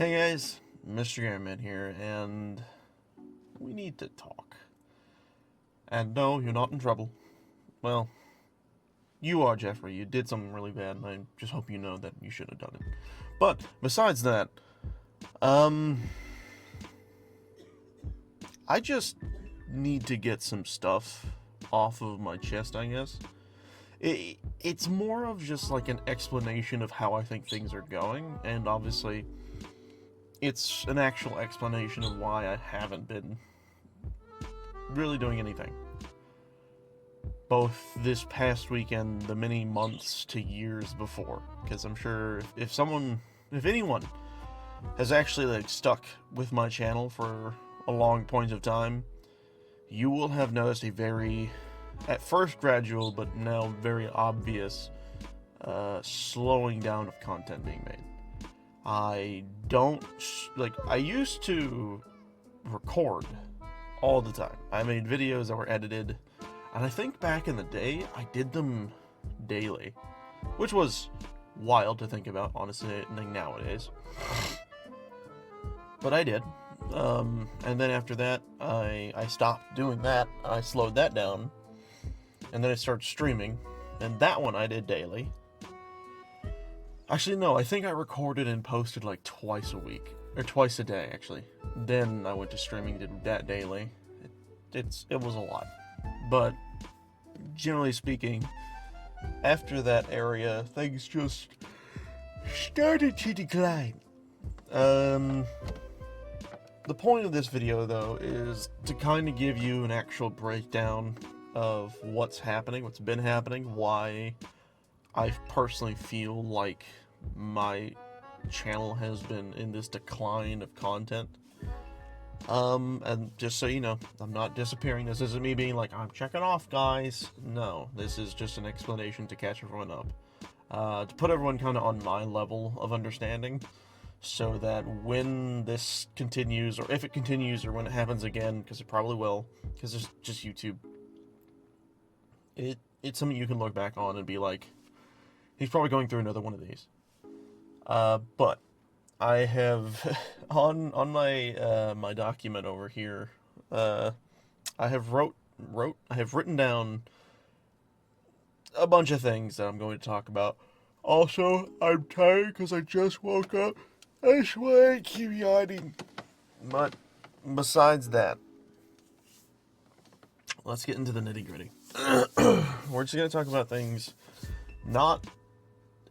Hey guys, Mr. Gamerman here, and we need to talk. And no, you're not in trouble. Well, you are, Jeffrey. You did something really bad, and I just hope you know that you should have done it. But besides that, um, I just need to get some stuff off of my chest, I guess. It's more of just like an explanation of how I think things are going, and obviously, it's an actual explanation of why I haven't been really doing anything. Both this past week and the many months to years before, because I'm sure if anyone has actually like stuck with my channel for a long point of time, you will have noticed a very, at first gradual, but now very obvious slowing down of content being made. I don't like. I used to record all the time. I made videos that were edited. And I think back in the day, I did them daily, which was wild to think about, honestly, nowadays. But I did. And then after that, I stopped doing that. I slowed that down. And then I started streaming. And that one I did daily. Actually, no, I think I recorded and posted like twice a week. Or twice a day, actually. Then I went to streaming, did that daily. It was a lot. But generally speaking, after that area, things just started to decline. The point of this video, though, is to kind of give you an actual breakdown of what's happening, what's been happening, why I personally feel like my channel has been in this decline of content. And just so you know, I'm not disappearing. This isn't me being like, I'm checking off, guys. No, this is just an explanation to catch everyone up. To put everyone kind of on my level of understanding, so that when this continues, or if it continues, or when it happens again, because it probably will, because it's just YouTube, it's something you can look back on and be like, he's probably going through another one of these. But I have on my my document over here. I have written down a bunch of things that I'm going to talk about. Also, I'm tired because I just woke up. I swear I keep yawning. But besides that, let's get into the nitty gritty. We're just gonna talk about things not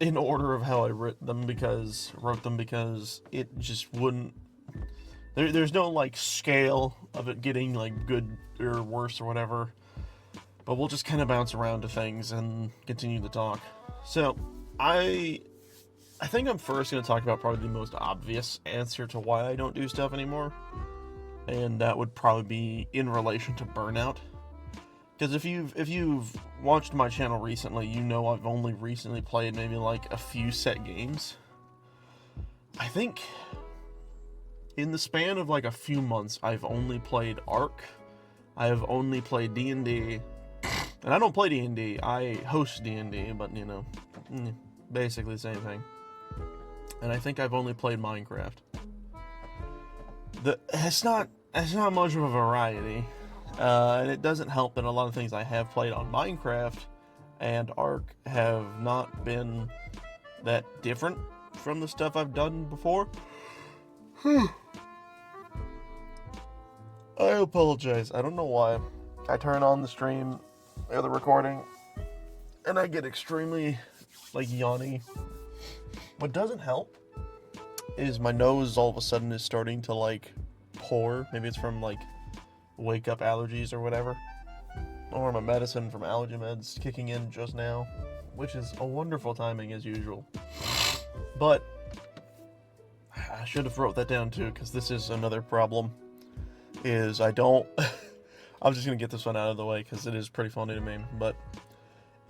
in order of how I wrote them because it just wouldn't. There's no like scale of it getting like good or worse or whatever. But we'll just kind of bounce around to things and continue the talk. So I think I'm first going to talk about probably the most obvious answer to why I don't do stuff anymore, and that would probably be in relation to burnout. Because if you've watched my channel recently, you know I've only recently played maybe like a few set games. I think in the span of like a few months, I've only played Ark. I have only played D&D, and I don't play D&D. I host D&D, but you know, basically the same thing. And I think I've only played Minecraft. It's not much of a variety. And it doesn't help that a lot of things I have played on Minecraft and Ark have not been that different from the stuff I've done before. I apologize. I don't know why. I turn on the stream or the recording and I get extremely like yawny. What doesn't help is my nose all of a sudden is starting to like pour. Maybe it's from like wake up allergies or whatever, or my medicine from allergy meds kicking in just now, which is a wonderful timing as usual. But I should have wrote that down too, because this is another problem, is I don't I'm just gonna get this one out of the way because it is pretty funny to me, but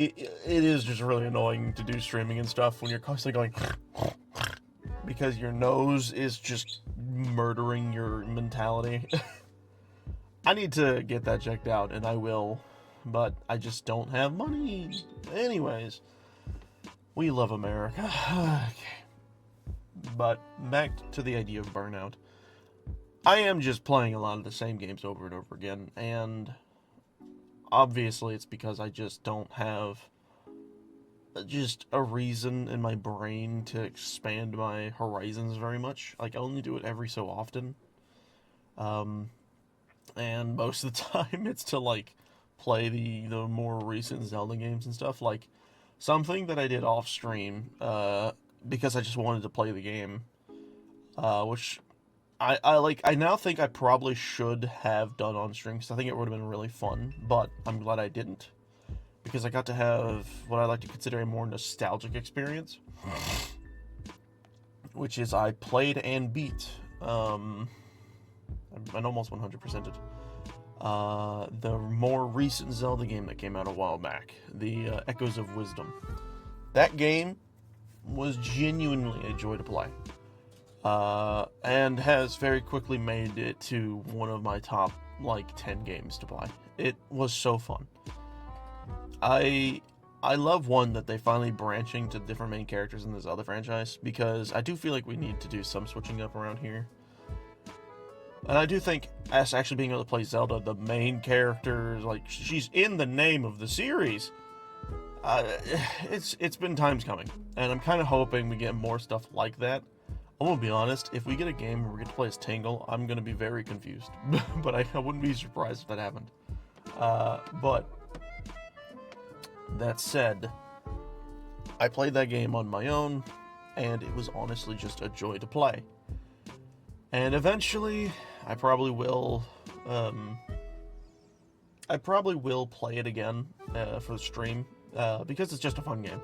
it is just really annoying to do streaming and stuff when you're constantly going because your nose is just murdering your mentality. I need to get that checked out, and I will, but I just don't have money. Anyways, we love America. Okay. But back to the idea of burnout. I am just playing a lot of the same games over and over again, and obviously it's because I just don't have just a reason in my brain to expand my horizons very much. Like, I only do it every so often. And most of the time it's to, like, play the more recent Zelda games and stuff. Like, something that I did off stream, because I just wanted to play the game, which I now think I probably should have done on stream, because I think it would have been really fun, but I'm glad I didn't, because I got to have what I like to consider a more nostalgic experience, which is I played and beat, and almost 100%ed the more recent Zelda game that came out a while back, the Echoes of Wisdom. That game was genuinely a joy to play, and has very quickly made it to one of my top, like, 10 games to play. It was so fun. I love, one, that they finally branching to different main characters in this other franchise, because I do feel like we need to do some switching up around here. And I do think us actually being able to play Zelda, the main character, like, she's in the name of the series. It's been times coming, and I'm kind of hoping we get more stuff like that. I'm gonna be honest, if we get a game where we get to play as Tingle, I'm gonna be very confused. But I wouldn't be surprised if that happened. But that said, I played that game on my own, and it was honestly just a joy to play. And eventually, I probably will play it again for the stream, because it's just a fun game.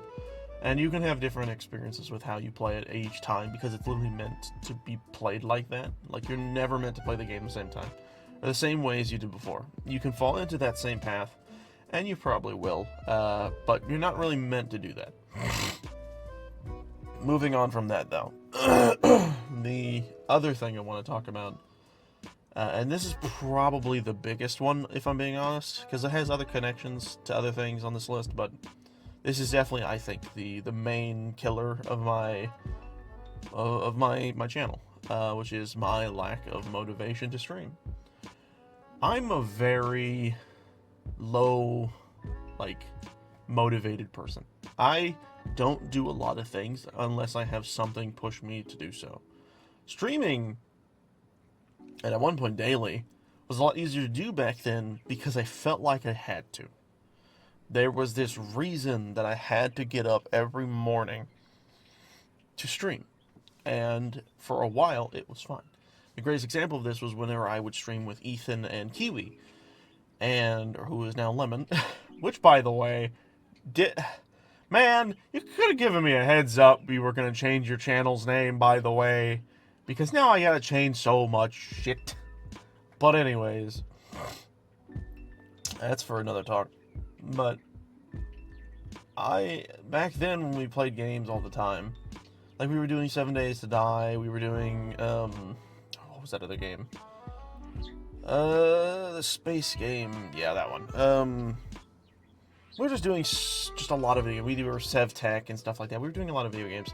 And you can have different experiences with how you play it each time, because it's literally meant to be played like that. Like, you're never meant to play the game the same time, or the same way as you did before. You can fall into that same path, and you probably will, but you're not really meant to do that. Moving on from that, though, the other thing I want to talk about, and this is probably the biggest one, if I'm being honest, because it has other connections to other things on this list, but this is definitely, I think, the main killer of my channel, which is my lack of motivation to stream. I'm a very low, like, motivated person. I don't do a lot of things unless I have something push me to do so. Streaming, and at one point daily, was a lot easier to do back then because I felt like I had to. There was this reason that I had to get up every morning to stream, and for a while it was fun. The greatest example of this was whenever I would stream with Ethan and Kiwi, and who is now Lemon, which, by the way, man, you could have given me a heads up we were going to change your channel's name, by the way, because now I gotta change so much shit. But anyways, that's for another talk. But back then when we played games all the time, like, we were doing 7 Days to Die, we were doing, what was that other game? The space game, yeah, that one. We were just doing just a lot of video. We were Sev Tech and stuff like that. We were doing a lot of video games.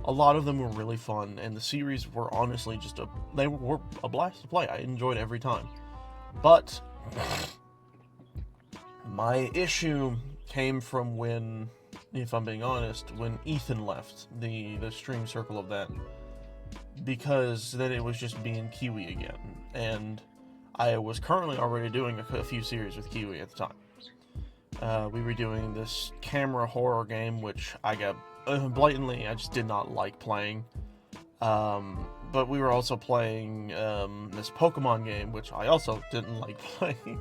A lot of them were really fun, and the series were honestly they were a blast to play. I enjoyed every time. But my issue came from when, if I'm being honest, when Ethan left the stream circle of that, because then it was just me and Kiwi again, and I was currently already doing a few series with Kiwi at the time. We were doing this camera horror game, which I got blatantly, I just did not like playing. But we were also playing this Pokemon game, which I also didn't like playing.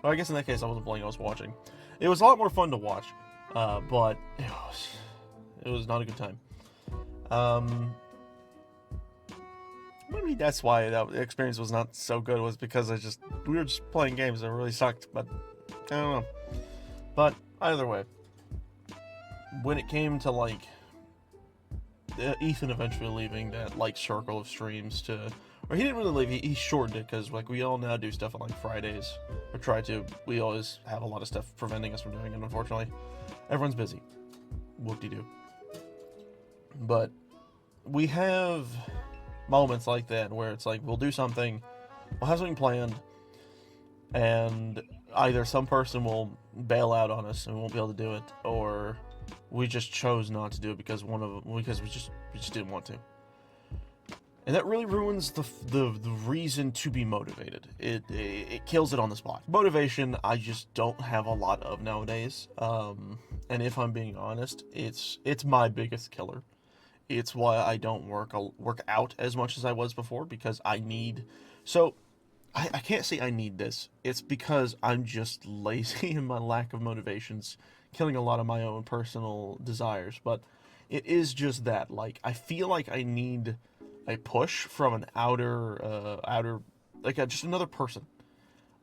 Well, I guess in that case I wasn't playing, I was watching. It was a lot more fun to watch, but it was not a good time. Maybe that's why that experience was not so good, was because we were just playing games that really sucked, but I don't know. But either way, when it came to, like, Ethan eventually leaving that, like, circle of streams or he didn't really leave, he shortened it, because, like, we all now do stuff on, like, Fridays, or try to. We always have a lot of stuff preventing us from doing it, unfortunately. Everyone's busy. Whoop-de-doo. But we have moments like that where it's like we'll do something, we'll have something planned, and either some person will bail out on us and we won't be able to do it, or we just chose not to do it because we just didn't want to. And that really ruins the reason to be motivated. It kills it on the spot. Motivation, I just don't have a lot of nowadays. And if I'm being honest, it's my biggest killer. It's why I don't work out as much as I was before, because I need. So I can't say I need this. It's because I'm just lazy and my lack of motivation's killing a lot of my own personal desires. But it is just that. Like, I feel like I need a push from an just another person.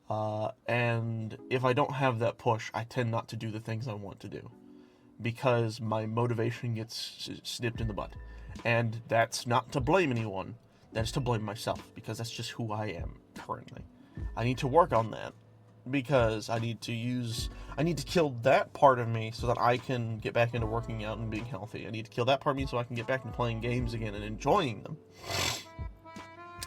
And if I don't have that push, I tend not to do the things I want to do, because my motivation gets snipped in the butt. And that's not to blame anyone. That's to blame myself, because that's just who I am currently. I need to work on that, because I need to kill that part of me so that I can get back into working out and being healthy. I need to kill that part of me so I can get back into playing games again and enjoying them.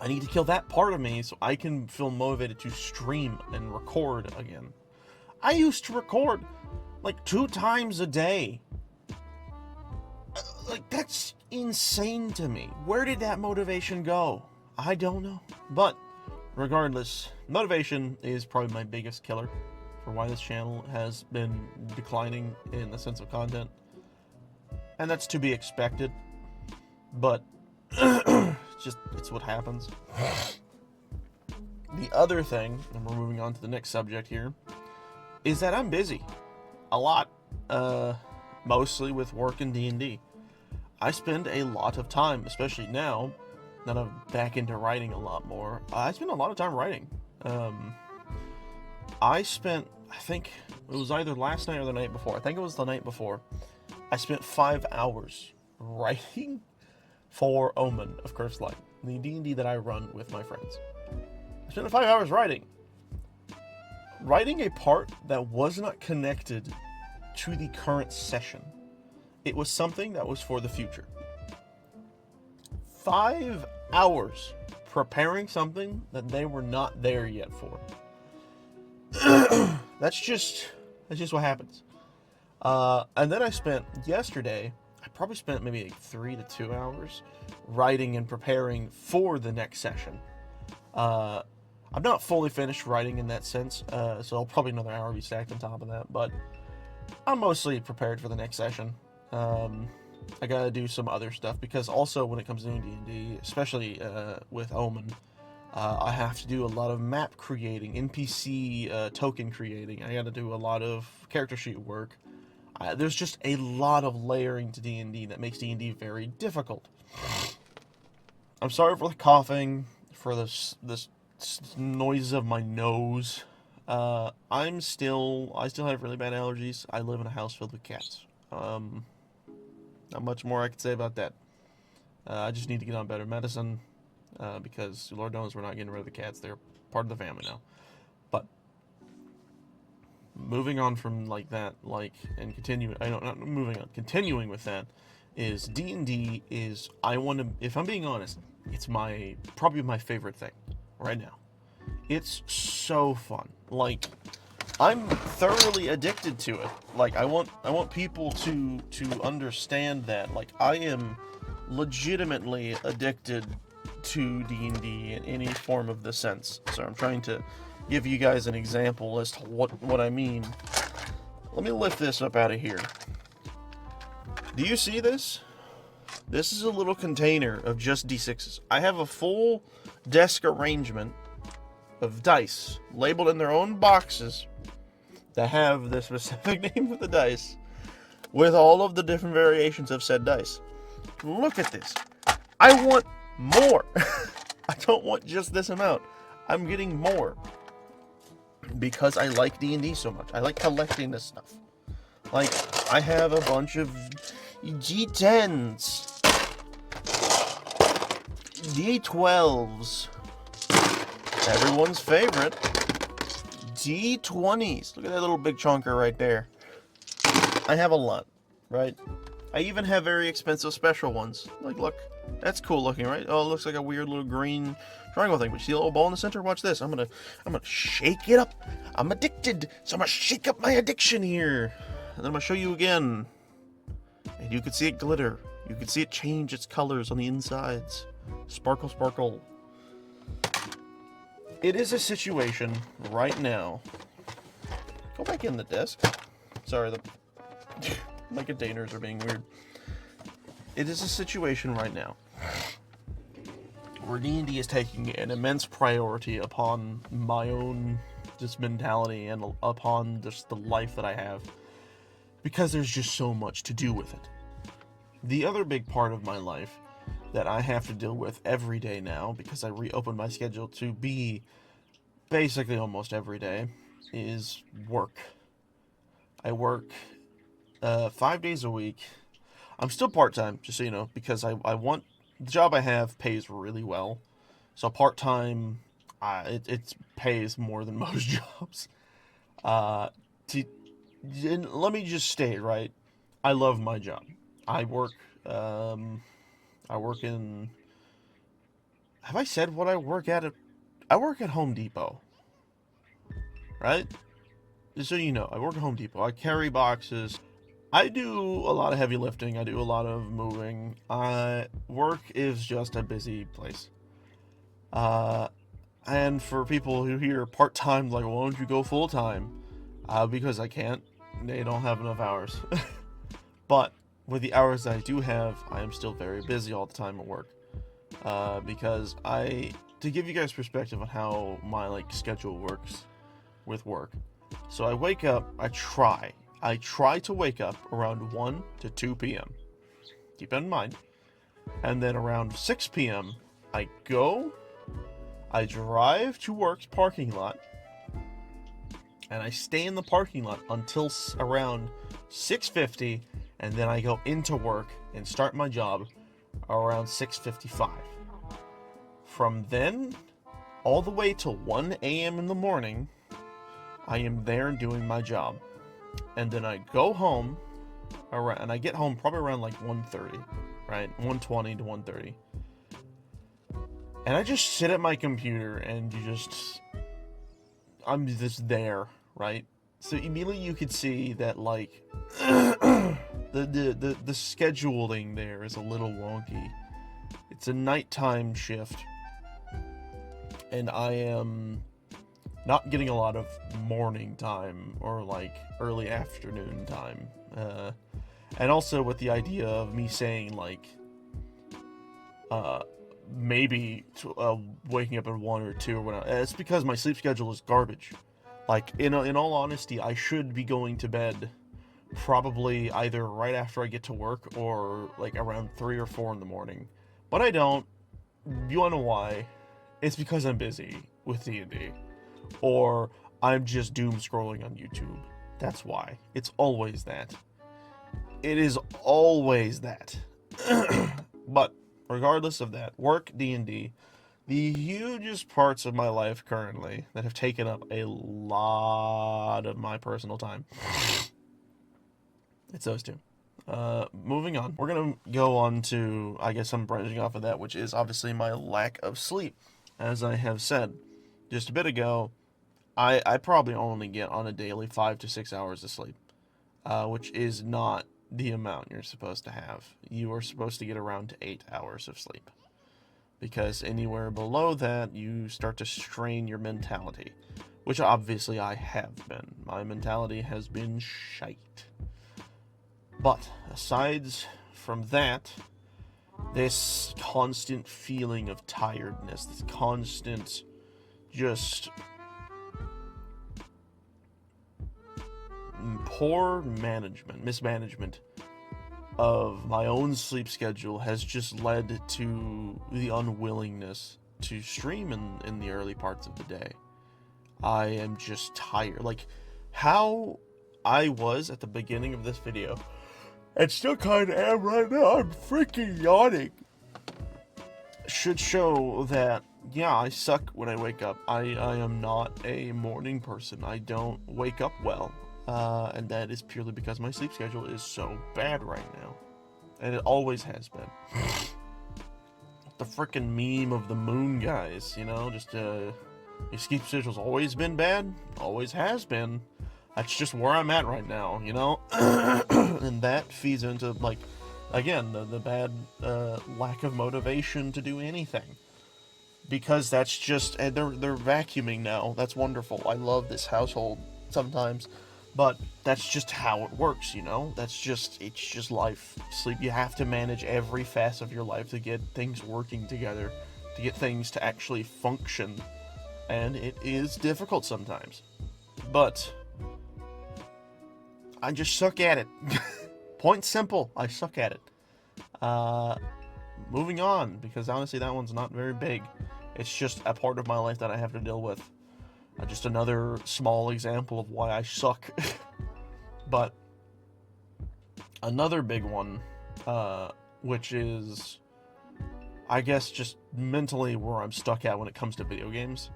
I need to kill that part of me so I can feel motivated to stream and record again. I used to record like 2 times a day. Like, that's insane to me. Where did that motivation go? I don't know. But regardless, motivation is probably my biggest killer for why this channel has been declining in the sense of content. And that's to be expected. But it's what happens. The other thing, and we're moving on to the next subject here, is that I'm busy. A lot. Mostly with work and D&D. I spend a lot of time, especially now that I'm back into writing a lot more. I spend a lot of time writing. I think it was either last night or the night before. I think it was the night before. I spent 5 hours writing for Omen of Cursed Light, the D&D that I run with my friends. I spent 5 hours writing a part that was not connected to the current session. It was something that was for the future. 5 hours preparing something that they were not there yet for. That's just what happens. And then I spent yesterday, I probably spent maybe like 3 to 2 hours writing and preparing for the next session. I'm not fully finished writing in that sense, so I'll probably another hour be stacked on top of that, but I'm mostly prepared for the next session. I gotta do some other stuff, because also when it comes to doing D&D, especially with Omen, I have to do a lot of map creating, NPC token creating. I gotta do a lot of character sheet work. There's just a lot of layering to D&D that makes D&D very difficult. I'm sorry for the coughing, for this noise of my nose. I still have really bad allergies. I live in a house filled with cats. Not much more I can say about that. I just need to get on better medicine, because Lord knows we're not getting rid of the cats. They're part of the family now. But moving on from like that, and continuing. Continuing with that is D&D is, if I'm being honest, it's probably my favorite thing right now. It's so fun. Like, I'm thoroughly addicted to it. Like, I want people to understand that. Like, I am legitimately addicted to D&D in any form of the sense. So I'm trying to give you guys an example as to what I mean. Let me lift this up out of here. Do you see this? This is a little container of just D6s. I have a full desk arrangement of dice labeled in their own boxes that have the specific name of the dice with all of the different variations of said dice. Look at this. I want more. I don't want just this amount. I'm getting more because I like D&D so much. I like collecting this stuff. Like, I have a bunch of G10s, D12s, everyone's favorite, D20s. Look at that little big chunker right there. I have a lot, right? I even have very expensive special ones. Like, look, that's cool looking, right? Oh, it looks like a weird little green triangle thing. But you see a little ball in the center? Watch this. I'm gonna shake it up. I'm addicted, so I'm gonna shake up my addiction here. And then I'm gonna show you again. And you can see it glitter. You can see it change its colors on the insides. Sparkle, sparkle. It is a situation right now. Go back in the desk. Sorry, my containers are being weird. It is a situation right now where D&D is taking an immense priority upon my own just mentality and upon just the life that I have, because there's just so much to do with it. The other big part of my life that I have to deal with every day now, because I reopened my schedule to be basically almost every day, is work. I work 5 days a week. I'm still part-time, just so you know, because I want... The job I have pays really well. So part-time, it pays more than most jobs. Let me just state, right? I love my job. I work in... Have I said what I work at? I work at Home Depot. Right? Just so you know, I work at Home Depot. I carry boxes. I do a lot of heavy lifting. I do a lot of moving. Work is just a busy place. And for people who hear part-time, like, why don't you go full-time? Because I can't. They don't have enough hours. But with the hours that I do have, I am still very busy all the time at work. Because to give you guys perspective on how my, like, schedule works with work. So I wake up, I try to wake up around 1 to 2 p.m. Keep that in mind. And then around 6 p.m., I drive to work's parking lot, and I stay in the parking lot until around 6:50, and then I go into work and start my job around 6:55. From then, all the way till 1 a.m. in the morning, I am there doing my job. And then I go home, and I get home probably around like 1:30, right? 1:20 to 1:30. And I just sit at my computer and I'm just there, right? So immediately you could see that, like, the scheduling there is a little wonky. It's a nighttime shift, and I am not getting a lot of morning time or, like, early afternoon time. And also with the idea of me saying, like, maybe waking up at 1 or 2 or whatever, it's because my sleep schedule is garbage. Like, in all honesty, I should be going to bed probably either right after I get to work or, like, around 3 or 4 in the morning. But I don't. You wanna know why? It's because I'm busy with D&D. Or I'm just doom scrolling on YouTube. That's why. It's always that. It is always that. But regardless of that, work, D&D, the hugest parts of my life currently that have taken up a lot of my personal time, it's those two. Moving on. We're going to go on to, I guess I'm branching off of that, which is obviously my lack of sleep. As I have said just a bit ago, I probably only get on a daily 5 to 6 hours of sleep, which is not the amount you're supposed to have. You are supposed to get around 8 hours of sleep, because anywhere below that, you start to strain your mentality, which obviously I have been. My mentality has been shite. But aside from that, this constant feeling of tiredness, this constant just poor mismanagement of my own sleep schedule has just led to the unwillingness to stream in the early parts of the day. I am just tired. Like, how I was at the beginning of this video, and still kind of am right now, I'm freaking yawning, should show that, yeah, I suck when I wake up. I am not a morning person. I don't wake up well. And that is purely because my sleep schedule is so bad right now. and it always has been. The frickin' meme of the moon guys, you know, just Escape Sigil's always been bad, always has been. That's just where I'm at right now, you know? And that feeds into, like, again, the bad lack of motivation to do anything. Because that's just, and they're vacuuming now. That's wonderful. I love this household sometimes. But that's just how it works, you know? It's just life. Sleep, you have to manage every facet of your life to get things working together, to get things to actually function. And it is difficult sometimes. But I just suck at it. Point simple, I suck at it. Moving on, because honestly that one's not very big. It's just a part of my life that I have to deal with. Just another small example of why I suck. But another big one, which is, I guess, just mentally where I'm stuck at when it comes to video games.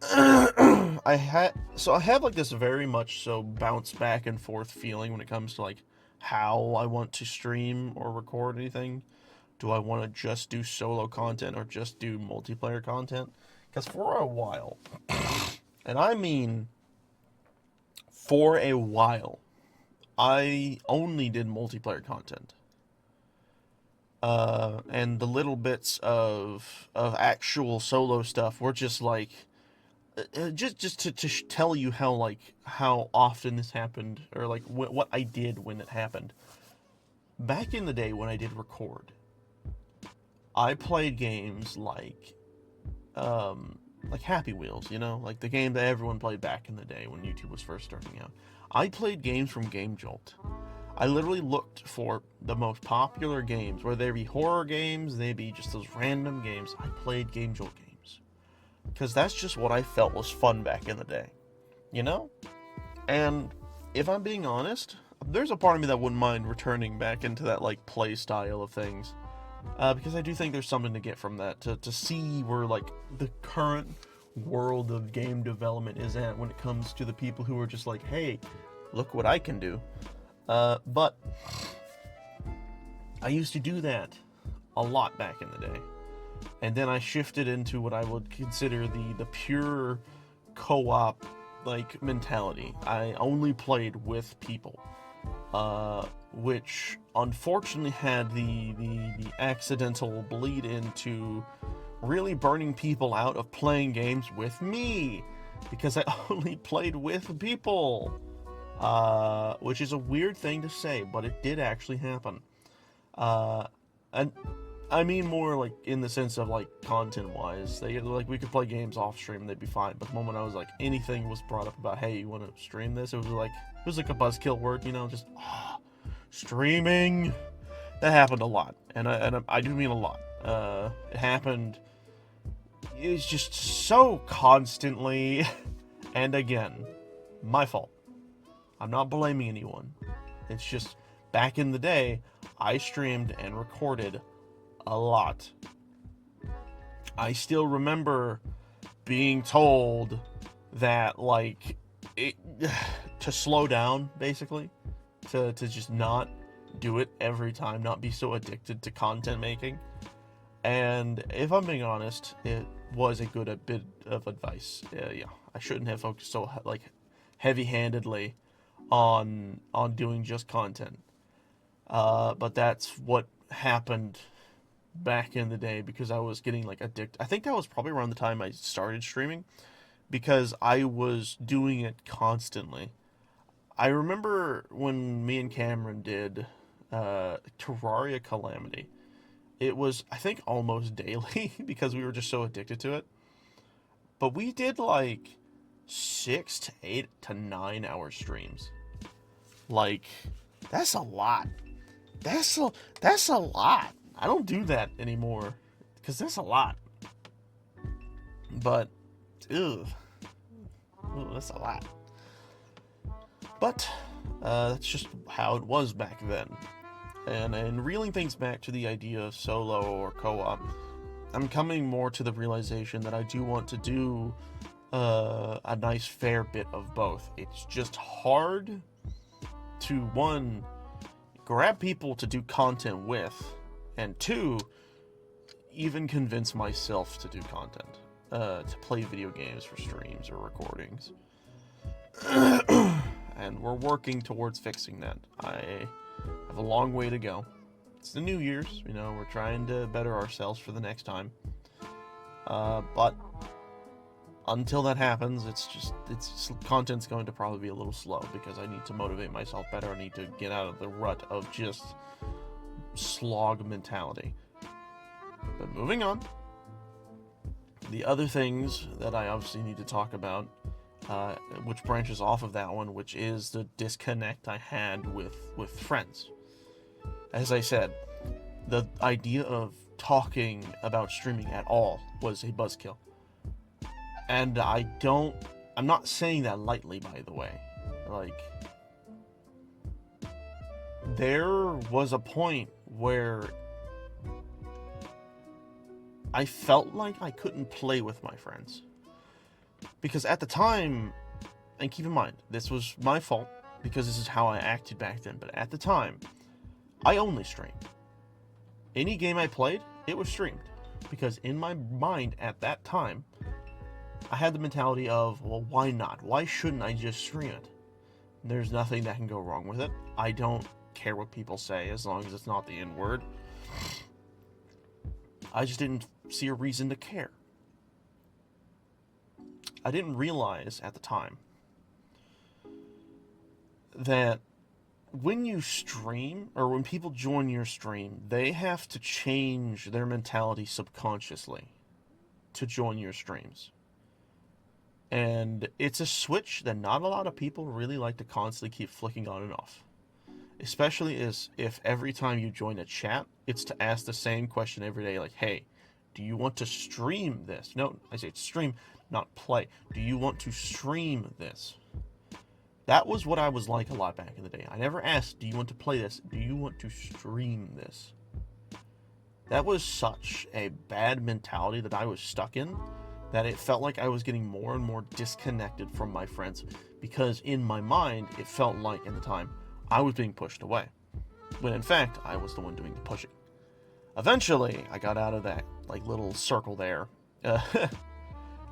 I have like this very much so bounce back and forth feeling when it comes to like how I want to stream or record anything. Do I want to just do solo content or just do multiplayer content? Because for a while, and I mean for a while, I only did multiplayer content. And the little bits of actual solo stuff were just like, just to tell you how often this happened, or like what I did when it happened. Back in the day when I did record, I played games like Happy Wheels, you know, like the game that everyone played back in the day when YouTube was first starting out. I played games from Game Jolt. I literally looked for the most popular games, whether they be horror games, they be just those random games. I played Game Jolt games because that's just what I felt was fun back in the day, you know. And if I'm being honest, there's a part of me that wouldn't mind returning back into that like play style of things. Because I do think there's something to get from that, to see where like the current world of game development is at when it comes to the people who are just like, hey, look what I can do. But I used to do that a lot back in the day, and then I shifted into what I would consider the pure co-op like mentality. I only played with people. Which unfortunately had the accidental bleed into really burning people out of playing games with me, because I only played with people, which is a weird thing to say, but it did actually happen. And I mean more like in the sense of like content wise, we could play games off stream and they'd be fine, but the moment I was like, anything was brought up about, hey, you want to stream this, it was like a buzzkill word, you know, just streaming. That happened a lot, and I do mean a lot. It happened. It's just so constantly, and again, my fault. I'm not blaming anyone. It's just back in the day, I streamed and recorded a lot. I still remember being told that like to slow down, basically. To just not do it every time, not be so addicted to content making. And if I'm being honest, it was a bit of advice. Yeah, I shouldn't have focused so like heavy-handedly on doing just content. But that's what happened back in the day, because I was getting like addicted. I think that was probably around the time I started streaming, because I was doing it constantly. I remember when me and Cameron did Terraria Calamity. It was, I think, almost daily because we were just so addicted to it. But we did like 6 to 8 to 9 hour streams. Like, that's a lot. That's a lot. I don't do that anymore because that's a lot. But, that's a lot. But that's just how it was back then. And reeling things back to the idea of solo or co-op, I'm coming more to the realization that I do want to do a nice fair bit of both. It's just hard to, one, grab people to do content with, and 2, even convince myself to do content, to play video games for streams or recordings. And we're working towards fixing that. I have a long way to go. It's the New Year's, we're trying to better ourselves for the next time. But until that happens, content's going to probably be a little slow because I need to motivate myself better. I need to get out of the rut of just slog mentality. But moving on, the other things that I obviously need to talk about, which branches off of that one, which is the disconnect I had with friends. As I said, the idea of talking about streaming at all was a buzzkill. And I'm not saying that lightly, by the way. Like, there was a point where I felt like I couldn't play with my friends. Because at the time, and keep in mind, this was my fault, because this is how I acted back then, but at the time, I only streamed. Any game I played, it was streamed. Because in my mind at that time, I had the mentality of, well, why not? Why shouldn't I just stream it? There's nothing that can go wrong with it. I don't care what people say as long as it's not the N-word. I just didn't see a reason to care. I didn't realize at the time that when you stream, or when people join your stream, they have to change their mentality subconsciously to join your streams. And it's a switch that not a lot of people really like to constantly keep flicking on and off. Especially if every time you join a chat, it's to ask the same question every day, like, hey, do you want to stream this? No, I say stream, not play. Do you want to stream this? That was what I was like a lot back in the day. I never asked, do you want to play this? Do you want to stream this? That was such a bad mentality that I was stuck in, that it felt like I was getting more and more disconnected from my friends, because in my mind, it felt like at the time, I was being pushed away, when in fact, I was the one doing the pushing. Eventually, I got out of that little circle there,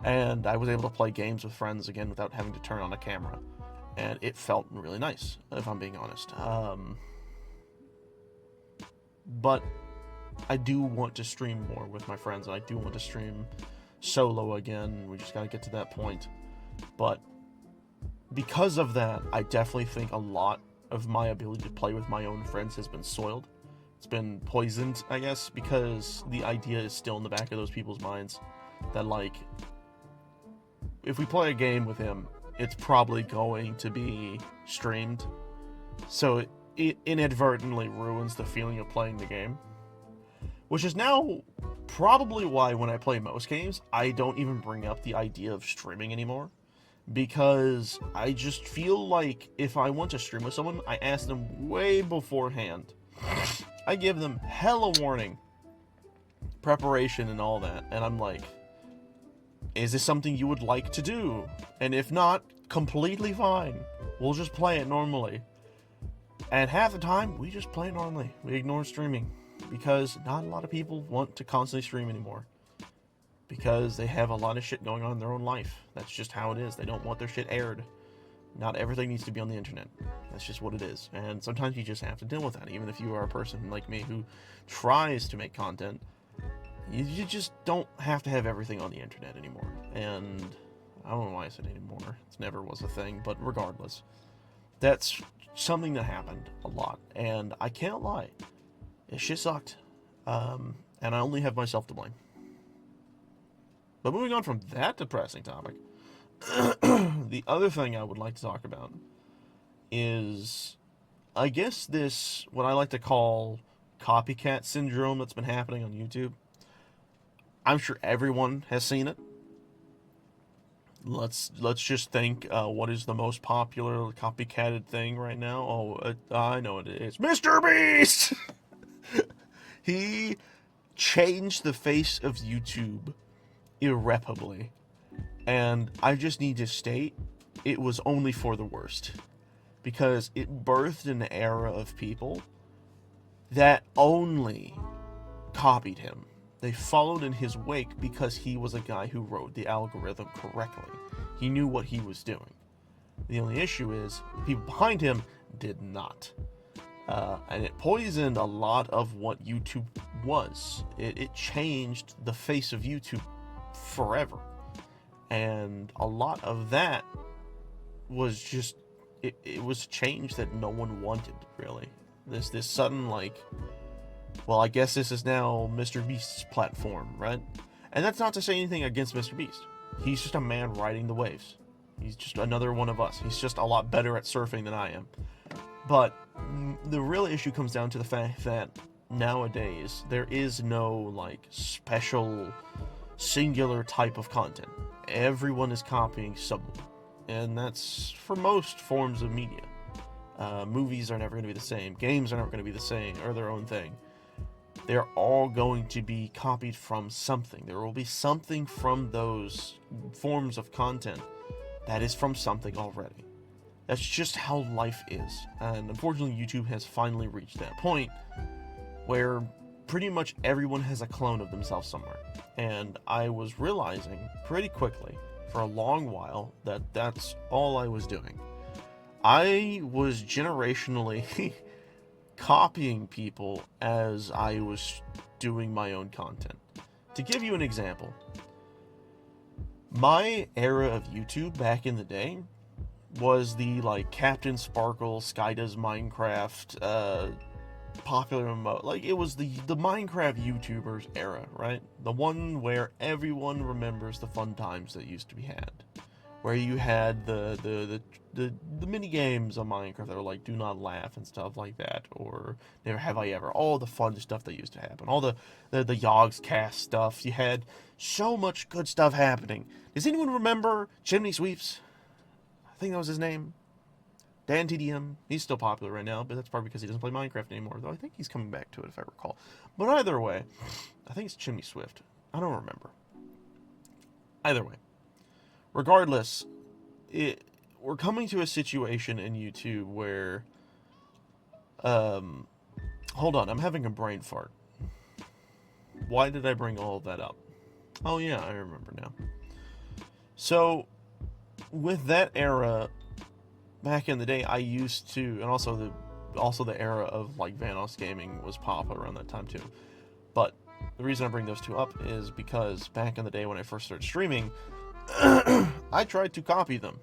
and I was able to play games with friends again without having to turn on a camera, and it felt really nice, if I'm being honest. But I do want to stream more with my friends, and I do want to stream solo again. We just gotta get to that point. But because of that, I definitely think a lot of my ability to play with my own friends has been soiled. It's been poisoned, I guess, because the idea is still in the back of those people's minds that, if we play a game with him, it's probably going to be streamed. So it inadvertently ruins the feeling of playing the game. Which is now probably why when I play most games, I don't even bring up the idea of streaming anymore. Because I just feel like if I want to stream with someone, I ask them way beforehand. I give them hella warning, preparation and all that. And I'm like, is this something you would like to do? And if not, completely fine. We'll just play it normally. And half the time, we just play it normally. We ignore streaming. Because not a lot of people want to constantly stream anymore. Because they have a lot of shit going on in their own life. That's just how it is. They don't want their shit aired. Not everything needs to be on the internet. That's just what it is. And sometimes you just have to deal with that. Even if you are a person like me who tries to make content, you just don't have to have everything on the internet anymore. And I don't know why I said anymore. It never was a thing. But regardless, that's something that happened a lot. And I can't lie. It shit sucked. And I only have myself to blame. But moving on from that depressing topic, the other thing I would like to talk about is, I guess this, what I like to call copycat syndrome that's been happening on YouTube. I'm sure everyone has seen it. Let's just think, what is the most popular copycatted thing right now? Oh, I know what it is. Mr. Beast! He changed the face of YouTube irreparably. And I just need to state, it was only for the worst. Because it birthed an era of people that only copied him. They followed in his wake because he was a guy who wrote the algorithm correctly. He knew what he was doing. The only issue is the people behind him did not. And it poisoned a lot of what YouTube was. It changed the face of YouTube forever. And a lot of that was just, it was change that no one wanted, really. This sudden, like, well, I guess this is now Mr. Beast's platform, right? And that's not to say anything against Mr. Beast. He's just a man riding the waves. He's just another one of us. He's just a lot better at surfing than I am. But the real issue comes down to the fact that nowadays there is no, like, special, singular type of content. Everyone is copying someone. And that's for most forms of media. Movies are never going to be the same. Games are never going to be the same, or their own thing. They're all going to be copied from something. There will be something from those forms of content that is from something already. That's just how life is. And unfortunately, YouTube has finally reached that point where pretty much everyone has a clone of themselves somewhere. And I was realizing pretty quickly, for a long while, that that's all I was doing. I was generationally copying people as I was doing my own content. To give you an example, my era of YouTube back in the day was the, like, Captain Sparkle, Sky Does Minecraft, popular remote. Like, it was the Minecraft YouTubers era, right? The one where everyone remembers the fun times that used to be had. Where you had the mini games on Minecraft that were like Do Not Laugh and stuff like that, or Never Have I Ever, all the fun stuff that used to happen, all the Yogscast stuff. You had so much good stuff happening. Does anyone remember Chimney Sweeps? I think that was his name. Dan TDM. He's still popular right now, but that's probably because he doesn't play Minecraft anymore, though I think he's coming back to it if I recall. But either way, I think it's Chimney Swift. I don't remember. Either way. Regardless, we're coming to a situation in YouTube where, hold on, I'm having a brain fart. Why did I bring all of that up? Oh yeah, I remember now. So, with that era, back in the day, I used to, and also the era of, like, Vanoss Gaming was popular around that time too. But the reason I bring those two up is because back in the day when I first started streaming, I tried to copy them.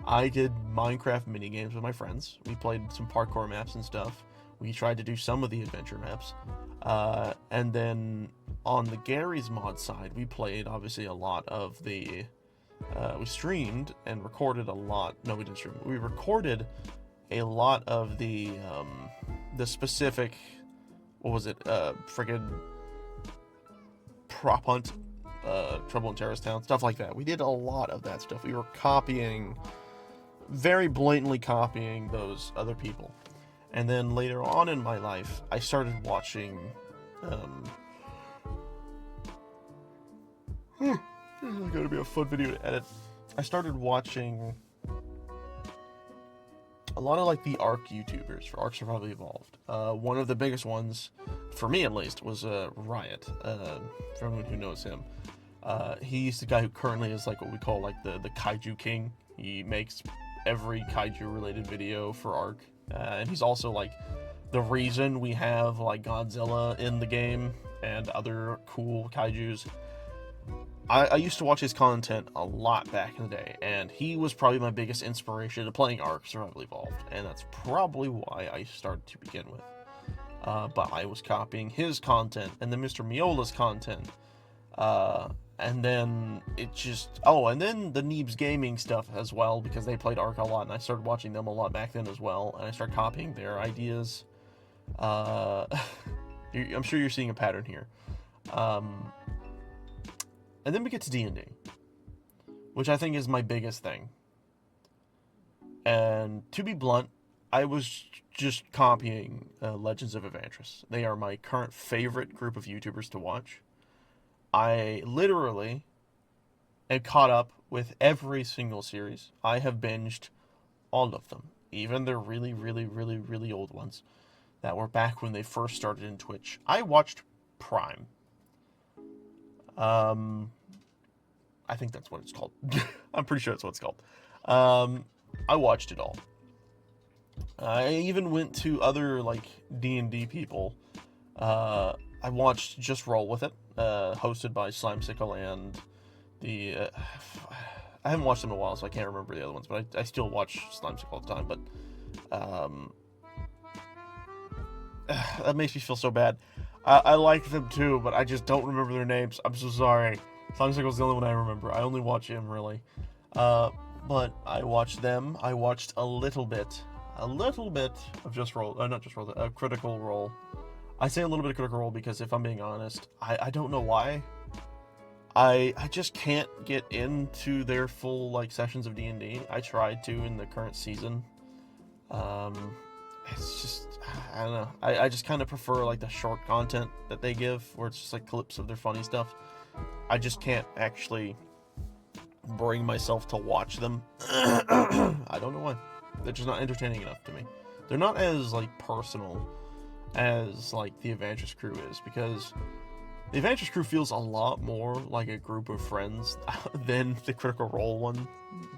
I did Minecraft minigames with my friends. We played some parkour maps and stuff. We tried to do some of the adventure maps. And then on the Gary's mod side, we played, obviously, a lot of the... we streamed and recorded a lot... No, we didn't stream. We recorded a lot of the specific... What was it? Friggin' Prop Hunt... Trouble in Terrorist Town, stuff like that. We did a lot of that stuff. We were copying, very blatantly copying those other people. And then later on in my life, I started watching, this is going to be a fun video to edit. I started watching a lot of, like, the Ark YouTubers for Ark Survival Evolved. One of the biggest ones, for me at least, was Riot, for anyone who knows him. He's the guy who currently is, like, what we call, like, the Kaiju King. He makes every Kaiju-related video for Ark. And he's also, like, the reason we have, like, Godzilla in the game and other cool Kaijus. I used to watch his content a lot back in the day, and he was probably my biggest inspiration to playing Ark Survival Evolved, and that's probably why I started to begin with. But I was copying his content, and then Mr. Miola's content, and then it just... Oh, and then the Neebs Gaming stuff as well, because they played Ark a lot, and I started watching them a lot back then as well, and I started copying their ideas. I'm sure you're seeing a pattern here. And then we get to D&D, which I think is my biggest thing. And to be blunt, I was just copying Legends of Evantris. They are my current favorite group of YouTubers to watch. I literally am caught up with every single series. I have binged all of them, even the really, really, really, really old ones that were back when they first started in Twitch. I watched Prime. I think that's what it's called. I'm pretty sure that's what it's called. I watched it all. I even went to other, like, D&D people. I watched Just Roll With It, hosted by Slimecicle and the... I haven't watched them in a while, so I can't remember the other ones, but I still watch Slimecicle all the time, but... that makes me feel so bad. I like them too, but I just don't remember their names. I'm so sorry. Slimecicle's the only one I remember. I only watch him, really. But I watched them. I watched a little bit of Just Roll, not Just Roll, Critical Role. I say a little bit of Critical Role because if I'm being honest, I don't know why. I just can't get into their full, like, sessions of D&D. I tried to in the current season. It's just, I don't know. I just kind of prefer, like, the short content that they give, where it's just, like, clips of their funny stuff. I just can't actually bring myself to watch them. I don't know why. They're just not entertaining enough to me. They're not as, like, personal as, like, the Evangelist Crew is, because the Evangelist Crew feels a lot more like a group of friends than the Critical Role one.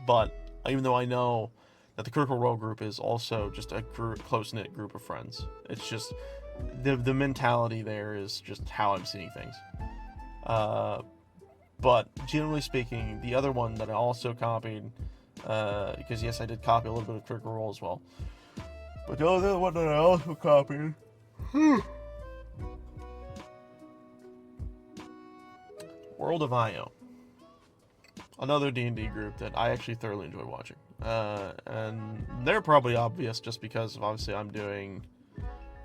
But even though I know that the Critical Role group is also just a close-knit group of friends, it's just the mentality there is just how I'm seeing things. But generally speaking, the other one that I also copied, because yes, I did copy a little bit of Critical Role as well, but the other one that I also copied, World of IO, another D&D group that I actually thoroughly enjoy watching, and they're probably obvious just because of, obviously, I'm doing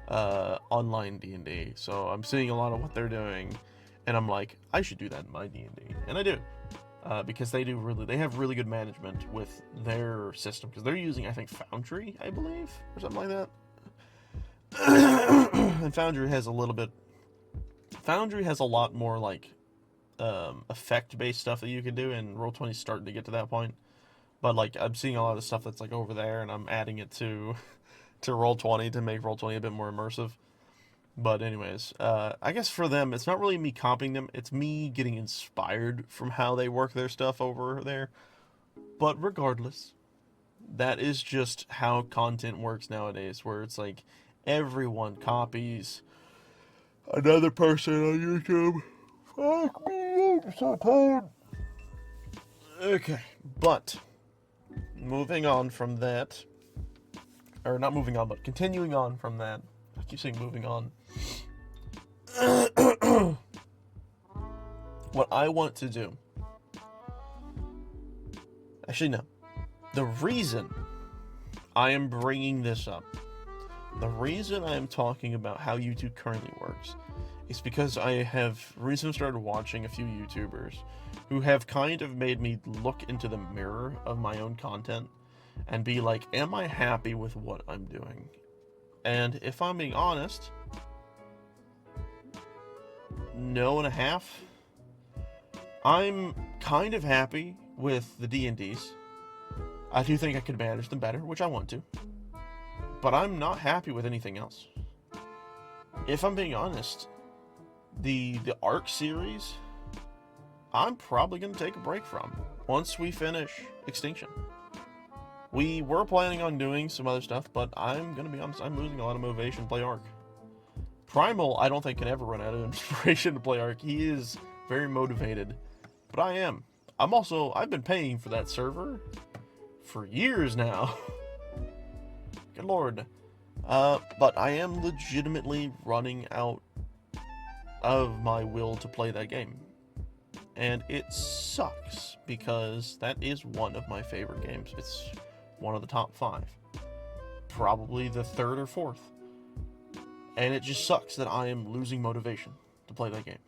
online D&D, so I'm seeing a lot of what they're doing. And I'm like, I should do that in my D&D, and I do, because they have really good management with their system, because they're using, I think, Foundry, I believe, or something like that. And Foundry has a lot more, like, effect-based stuff that you can do, and Roll20's starting to get to that point. But, like, I'm seeing a lot of stuff that's, like, over there, and I'm adding it to Roll20 to make Roll20 a bit more immersive. But anyways, I guess for them, it's not really me copying them, it's me getting inspired from how they work their stuff over there. But regardless, that is just how content works nowadays, where it's like, everyone copies another person on YouTube. Fuck me, I'm so tired. Okay, but, moving on from that, or not moving on, but continuing on from that, I keep saying moving on. What I want to do... Actually, no. The reason I am bringing this up, the reason I am talking about how YouTube currently works, is because I have recently started watching a few YouTubers who have kind of made me look into the mirror of my own content and be like, am I happy with what I'm doing? And if I'm being honest, no and a half. I'm kind of happy with the D&Ds. I do think I could manage them better, which I want to. But I'm not happy with anything else. If I'm being honest, the Ark series, I'm probably going to take a break from once we finish Extinction. We were planning on doing some other stuff, but I'm going to be honest, I'm losing a lot of motivation to play Ark. Primal, I don't think, can ever run out of inspiration to play Ark. He is very motivated, but I am. I've been paying for that server for years now. Good lord. But I am legitimately running out of my will to play that game. And it sucks, because that is one of my favorite games. It's one of the top 5. Probably the 3rd or 4th. And it just sucks that I am losing motivation to play that game.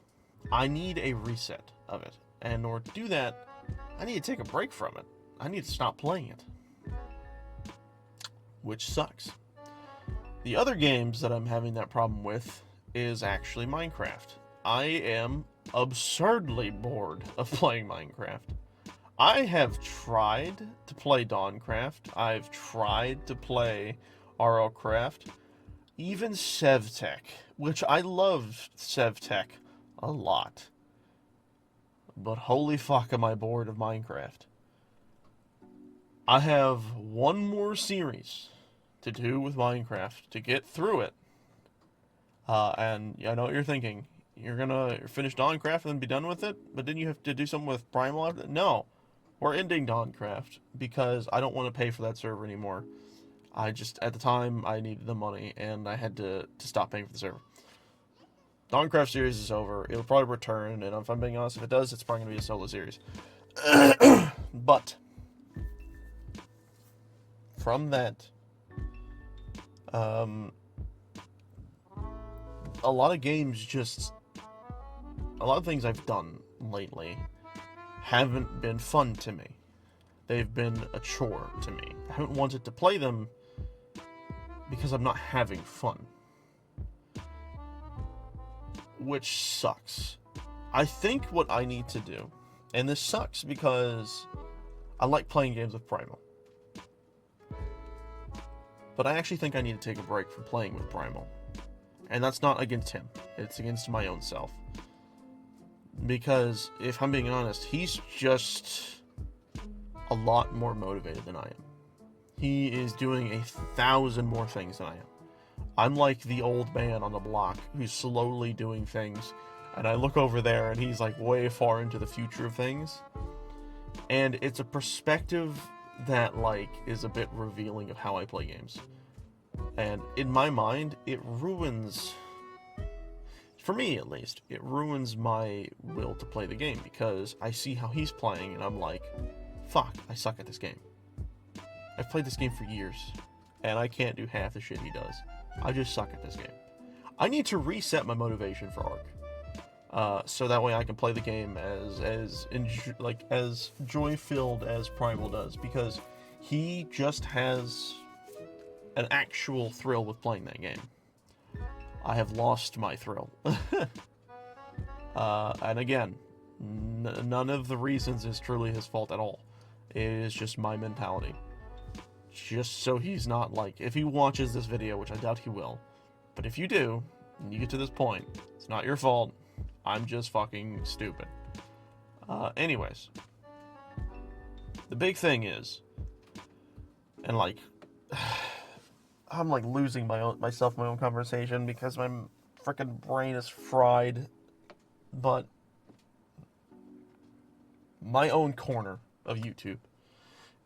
I need a reset of it. And in order to do that, I need to take a break from it. I need to stop playing it. Which sucks. The other games that I'm having that problem with is actually Minecraft. I am absurdly bored of playing Minecraft. I have tried to play Dawncraft. I've tried to play RLCraft. even SevTech, which I love SevTech a lot, but holy fuck am I bored of Minecraft. I have one more series to do with Minecraft to get through it. And I know what you're thinking. You're gonna finish Dawncraft and then be done with it? But didn't you have to do something with Primal after that? No. We're ending Dawncraft because I don't want to pay for that server anymore. I just, at the time, I needed the money and I had to stop paying for the server. Dawncraft series is over. It'll probably return, and if I'm being honest, if it does, it's probably going to be a solo series. But from that, a lot of games a lot of things I've done lately haven't been fun to me. They've been a chore to me. I haven't wanted to play them because I'm not having fun. Which sucks. I think what I need to do, and this sucks because I like playing games with Primal, but I actually think I need to take a break from playing with Primal. And that's not against him. It's against my own self. Because, if I'm being honest, he's just a lot more motivated than I am. He is doing 1,000 more things than I am. I'm like the old man on the block who's slowly doing things, and I look over there and he's like way far into the future of things. And it's a perspective that like is a bit revealing of how I play games. And in my mind, it ruins, for me at least, it ruins my will to play the game because I see how he's playing and I'm like, fuck, I suck at this game. I've played this game for years and I can't do half the shit he does. I just suck at this game. I need to reset my motivation for Ark, so that way I can play the game as joy-filled as Primal does, because he just has an actual thrill with playing that game. I have lost my thrill. And again, none of the reasons is truly his fault at all. It is just my mentality. Just so he's not like, if he watches this video, which I doubt he will, but if you do, and you get to this point, it's not your fault. I'm just fucking stupid. Anyways. The big thing is, and like, I'm like losing myself in my own conversation because my freaking brain is fried, but my own corner of YouTube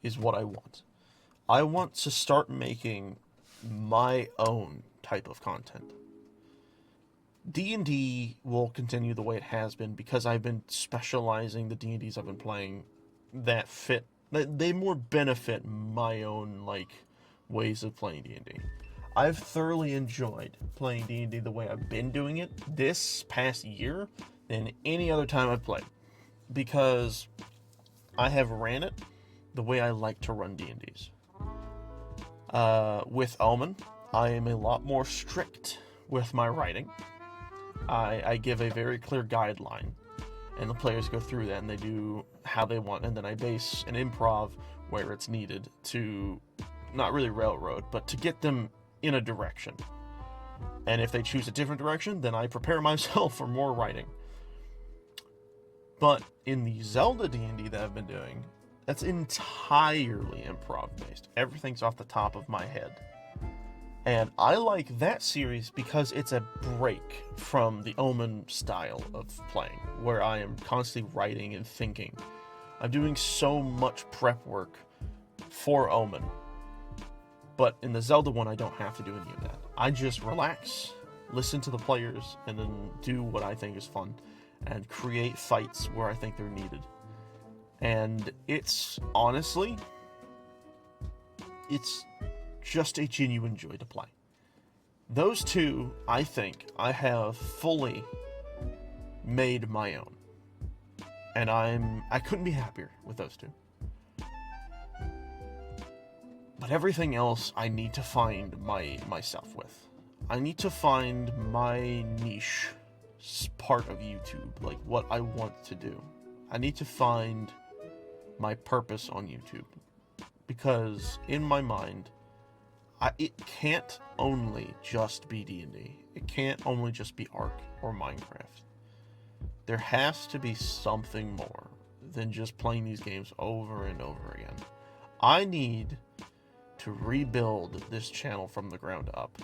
is what I want. I want to start making my own type of content. D&D will continue the way it has been because I've been specializing the D&Ds I've been playing that they more benefit my own, like, ways of playing D&D. I've thoroughly enjoyed playing D&D the way I've been doing it this past year than any other time I've played, because I have ran it the way I like to run D&Ds. With Omen, I am a lot more strict with my writing. I give a very clear guideline, and the players go through that and they do how they want, and then I base an improv where it's needed to not really railroad, but to get them in a direction. And if they choose a different direction, then I prepare myself for more writing. But in the Zelda D&D that I've been doing, that's entirely improv based. Everything's off the top of my head. And I like that series because it's a break from the Omen style of playing, where I am constantly writing and thinking. I'm doing so much prep work for Omen. But in the Zelda one, I don't have to do any of that. I just relax, listen to the players, and then do what I think is fun, and create fights where I think they're needed. And it's, honestly, it's just a genuine joy to play. Those two, I think, I have fully made my own. And I couldn't be happier with those two. But everything else I need to find myself with. I need to find my niche part of YouTube, like what I want to do. I need to find my purpose on YouTube. Because in my mind, it can't only just be D&D. It can't only just be Ark or Minecraft. There has to be something more than just playing these games over and over again. I need to rebuild this channel from the ground up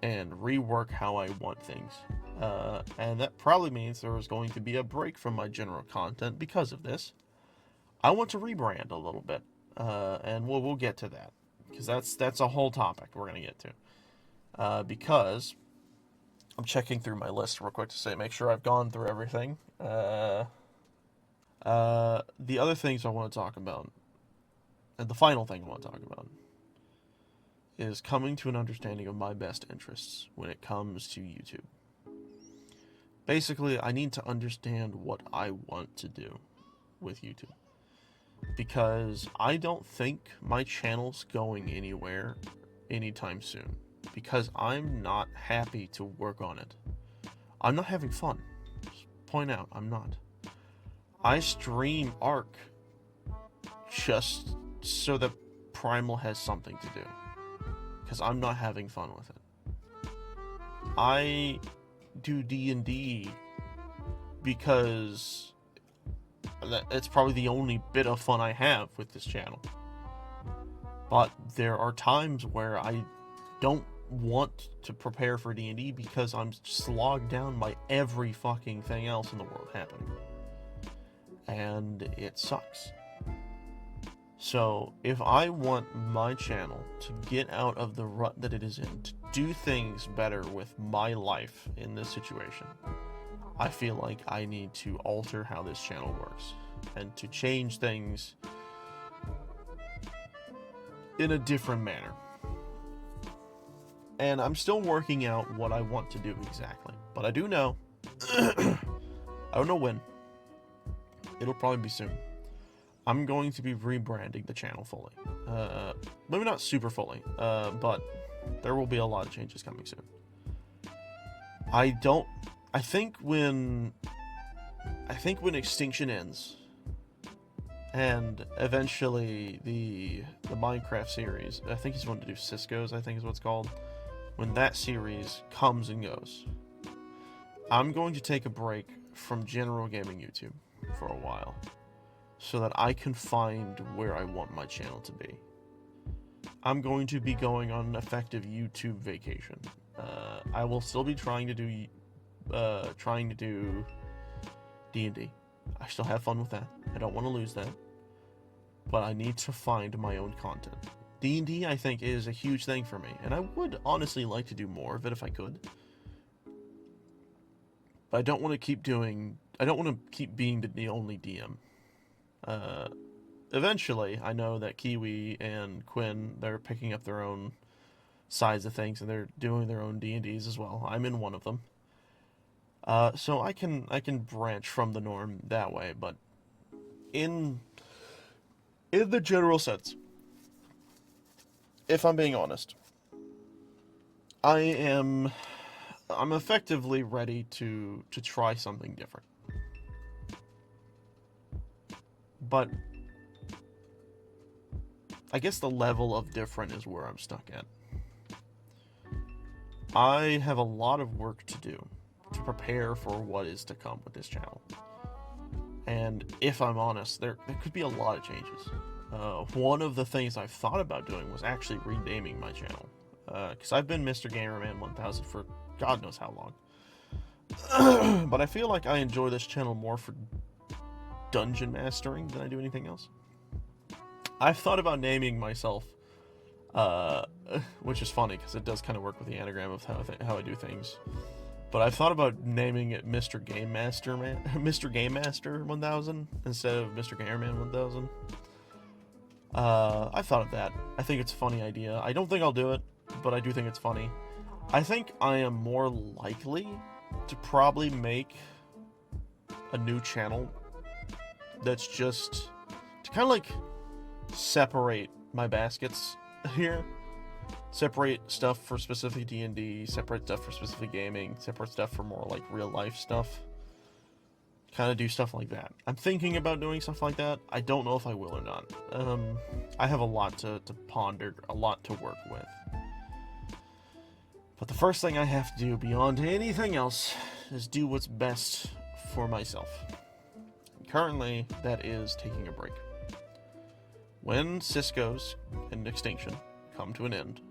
and rework how I want things. And that probably means there is going to be a break from my general content because of this. I want to rebrand a little bit, and we'll get to that, because that's a whole topic we're going to get to. Because I'm checking through my list real quick to make sure I've gone through everything. The other things I want to talk about, and the final thing I want to talk about, is coming to an understanding of my best interests when it comes to YouTube. Basically, I need to understand what I want to do with YouTube, because I don't think my channel's going anywhere anytime soon, because I'm not happy to work on it. I'm not having fun. Just point out, I'm not. I stream Ark just so that Primal has something to do, because I'm not having fun with it. I do D&D because it's probably the only bit of fun I have with this channel. But there are times where I don't want to prepare for D&D because I'm slogged down by every fucking thing else in the world happening. And it sucks. So, if I want my channel to get out of the rut that it is in, to do things better with my life in this situation, I feel like I need to alter how this channel works, and to change things in a different manner. And I'm still working out what I want to do exactly, but I do know, I don't know when, it'll probably be soon, I'm going to be rebranding the channel fully. Maybe not super fully, but there will be a lot of changes coming soon. I think when Extinction ends, and eventually the Minecraft series, I think he's wanting to do Cisco's, I think is what it's called, when that series comes and goes, I'm going to take a break from general gaming YouTube for a while, so that I can find where I want my channel to be. I'm going to be going on an effective YouTube vacation. I will still be trying to do D&D. I still have fun with that. I don't want to lose that. But I need to find my own content. D&D, I think, is a huge thing for me, and I would honestly like to do more of it if I could. But I don't want to keep being the only DM. Eventually, I know that Kiwi and Quinn, they're picking up their own sides of things, and they're doing their own D&Ds as well. I'm in one of them. So I can branch from the norm that way, but in the general sense, if I'm being honest, I'm effectively ready to try something different. But I guess the level of different is where I'm stuck at. I have a lot of work to do to prepare for what is to come with this channel. And if I'm honest, there could be a lot of changes. One of the things I've thought about doing was actually renaming my channel. Because I've been Mr. Gamerman 1000 for God knows how long. But I feel like I enjoy this channel more for dungeon mastering than I do anything else. I've thought about naming myself, which is funny because it does kind of work with the anagram of how I do things. But I've thought about naming it Mr. Game Master 1000 instead of Mr. Gamerman 1000. I've thought of that. I think it's a funny idea. I don't think I'll do it, but I do think it's funny. I think I am more likely to probably make a new channel that's just to kind of like separate my baskets here. Separate stuff for specific D&D, separate stuff for specific gaming, separate stuff for more like real life stuff. kind of do stuff like that. I'm thinking about doing stuff like that. I don't know if I will or not. I have a lot to ponder, a lot to work with. But the first thing I have to do, beyond anything else, is do what's best for myself. Currently, that is taking a break. When Cisco's and Extinction come to an end,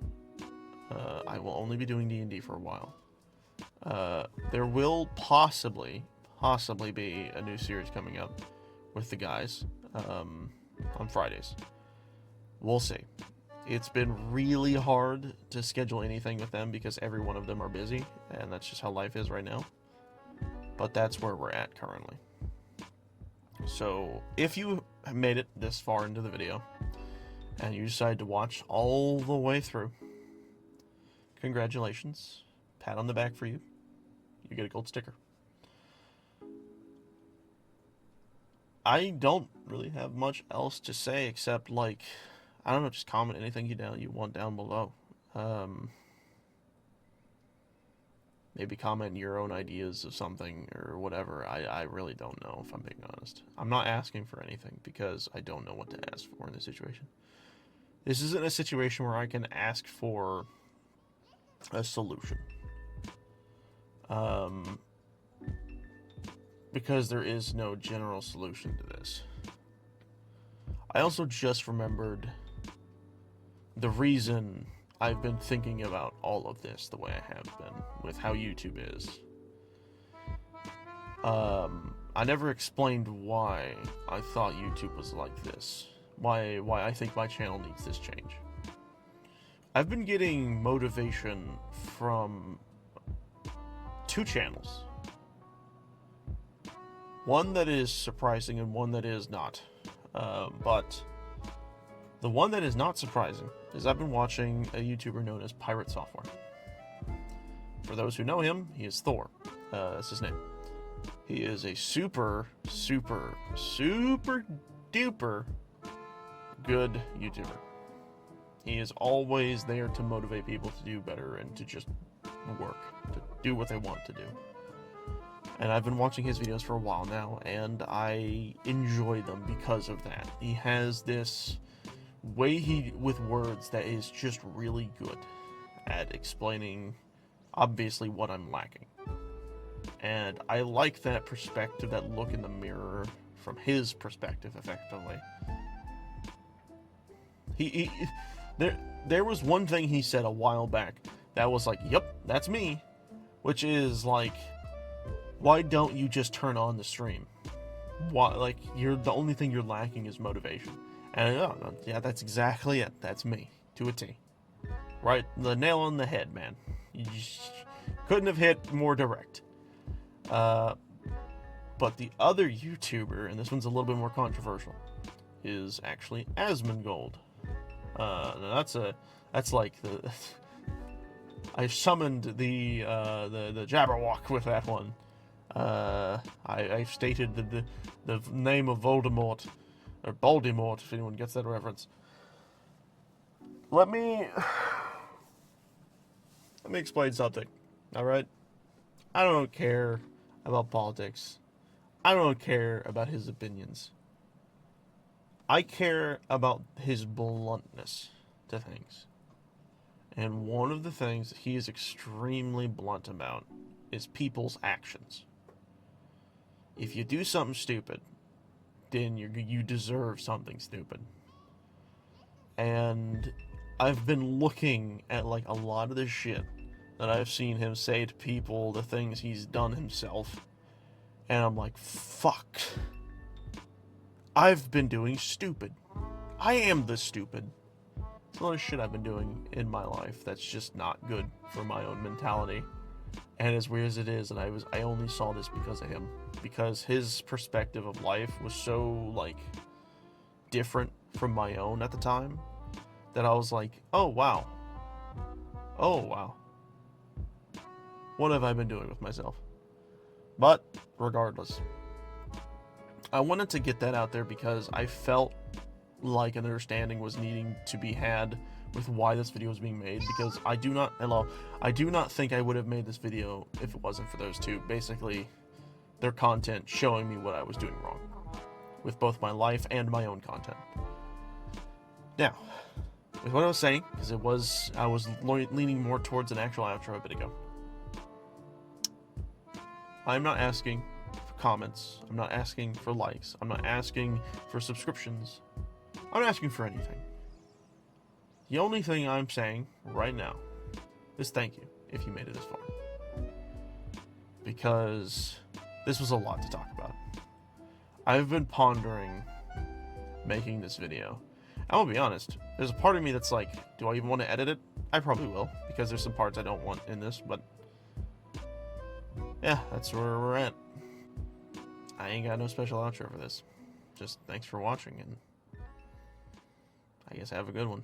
I will only be doing D&D for a while. There will possibly be a new series coming up with the guys on Fridays. We'll see. It's been really hard to schedule anything with them because every one of them are busy, and that's just how life is right now. But that's where we're at currently. So, if you have made it this far into the video, and you decide to watch all the way through, congratulations. Pat on the back for you. You get a gold sticker. I don't really have much else to say except, like, I don't know, just comment anything you want down below. Maybe comment your own ideas of something or whatever. I really don't know, if I'm being honest. I'm not asking for anything because I don't know what to ask for in this situation. This isn't a situation where I can ask for a solution. Because there is no general solution to this. I also just remembered the reason I've been thinking about all of this the way I have been with how YouTube is. I never explained why I thought YouTube was like this. Why I think my channel needs this change. I've been getting motivation from two channels. One that is surprising and one that is not. But the one that is not surprising is I've been watching a YouTuber known as Pirate Software. For those who know him, he is Thor. That's his name. He is a super duper good YouTuber. He is always there to motivate people to do better and to just work, to do what they want to do. And I've been watching his videos for a while now, and I enjoy them because of that. He has this way with words that is just really good at explaining, obviously, what I'm lacking. And I like that perspective, that look in the mirror from his perspective, effectively. There was one thing he said a while back that was like, yep, that's me. Which is like, why don't you just turn on the stream? Why, like, the only thing you're lacking is motivation. And yeah, that's exactly it. That's me, to a T. Right, the nail on the head, man. You just couldn't have hit more direct. But the other YouTuber, and this one's a little bit more controversial, is actually Asmongold. That's like the I summoned the Jabberwock with that one. I've stated the name of Voldemort, or Voldemort, if anyone gets that reference. Let me explain something, alright? I don't care about politics. I don't care about his opinions. I care about his bluntness to things. And one of the things that he is extremely blunt about is people's actions. If you do something stupid, then you deserve something stupid. And I've been looking at like a lot of the shit that I've seen him say to people, the things he's done himself, and I'm like, fuck. I've been doing stupid. I am the stupid. There's a lot of shit I've been doing in my life that's just not good for my own mentality. And as weird as it is, and I only saw this because of him. Because his perspective of life was so, like, different from my own at the time, that I was like, oh wow. Oh wow. What have I been doing with myself? But, regardless, I wanted to get that out there because I felt like an understanding was needing to be had with why this video was being made, because I do not think I would have made this video if it wasn't for those two. Basically, their content showing me what I was doing wrong with both my life and my own content. Now, with what I was saying, because I was leaning more towards an actual outro a bit ago. I'm not asking for comments. I'm not asking for likes. I'm not asking for subscriptions. I'm not asking for anything. The only thing I'm saying right now is thank you if you made it this far. Because this was a lot to talk about. I've been pondering making this video. I will be honest, there's a part of me that's like, do I even want to edit it? I probably will, because there's some parts I don't want in this, but yeah, that's where we're at. I ain't got no special outro for this. Just thanks for watching, and I guess have a good one.